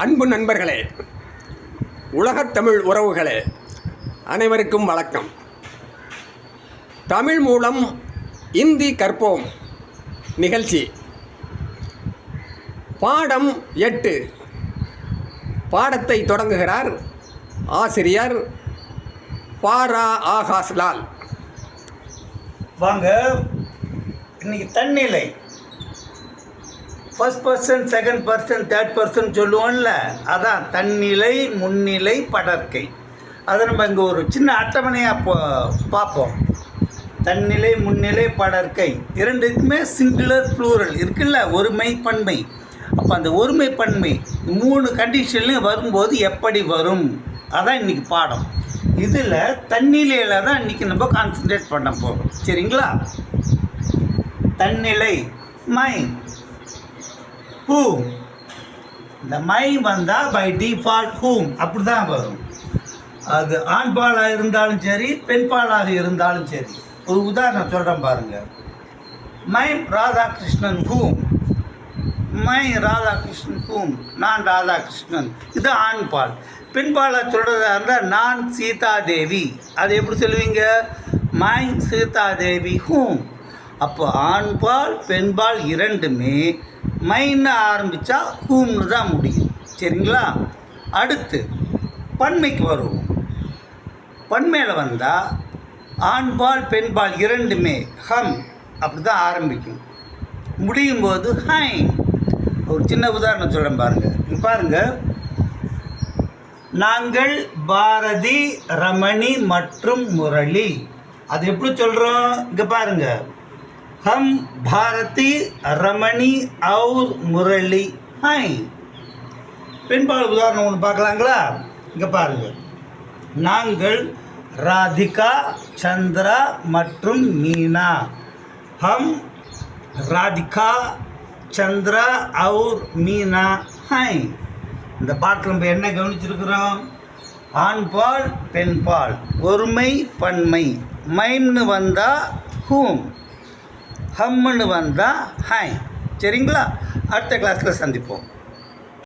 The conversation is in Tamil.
அன்பு நண்பர்களே, உலகத்தமிழ் உறவுகளே, அனைவருக்கும் வணக்கம். தமிழ் மூலம் இந்தி கற்போம் நிகழ்ச்சி பாடம் 8. பாடத்தை தொடங்குகிறார் ஆசிரியர் பாரா ஆகாஷ் லால். வாங்க, இன்னைக்கு தன்னிலை first person, second person, third person சொல்லுவோம்ல, அதான் தன்னிலை, முன்னிலை, படற்கை. அதை நம்ம இங்கே ஒரு சின்ன அட்டவணையாக பார்ப்போம். தன்னிலை, முன்னிலை, படற்கை இரண்டுக்குமே சிங்குலர் ப்ளூரல் இருக்குல்ல, ஒருமை பன்மை. அப்போ அந்த ஒருமை பன்மை 3 கண்டிஷன்லையும் வரும்போது எப்படி வரும், அதான் இன்றைக்கி பாடம். இதில் தன்னிலையில் தான் இன்றைக்கி நம்ம கான்சன்ட்ரேட் பண்ண போகிறோம். சரிங்களா? தன்னிலை மை whom. இந்த மை வந்தால் பை டிஃபால்ட் whom அப்படி தான் வரும். அது ஆண்பாலாக இருந்தாலும் சரி, பெண்பாலாக இருந்தாலும் சரி. ஒரு உதாரணம் சொல்கிறேன் பாருங்கள். My Radhakrishnan whom. My Radhakrishnan whom. நான் ராதாகிருஷ்ணன். இது ஆண்பால். பெண்பாலாக சொல்கிறதா இருந்தால் நான் சீதாதேவி. அது எப்படி சொல்லுவீங்க? My Sita Devi whom. அப்போ ஆண்பால் பெண்பால் இரண்டுமே மைன்னு ஆரம்பித்தா ஹூம்னு தான் முடியும். சரிங்களா? அடுத்து பன்மைக்கு வருவோம். பன்மையில் வந்தால் ஆண்பால் பெண்பால் இரண்டுமே ஹம் அப்படி தான் ஆரம்பிக்கும். முடியும் போது ஹை. ஒரு சின்ன உதாரணம் சொல்கிறேன் பாருங்கள். பாருங்கள், நாங்கள் பாரதி, ரமணி மற்றும் முரளி. அது எப்படி சொல்கிறோம்? இங்கே பாருங்கள். हम भारती, रमणी और मुरली हैं. பெண்பால் உதாரணம் ஒன்று பார்க்கலாங்களா? இங்கே பாருங்கள். நாங்கள் ராதிகா, சந்திரா மற்றும் மீனா. हम ராதிகா, சந்திரா और மீனா हैं. இந்த பாட்டில் நம்ம என்ன கவனிச்சிருக்கிறோம்? ஆண்பால் பெண்பால், ஒருமை பன்மை. மைம்னு வந்தால் ஹூம், ஹம்முன்னு வந்தால் ஹை. சரிங்களா? அடுத்த கிளாஸில் சந்திப்போம்.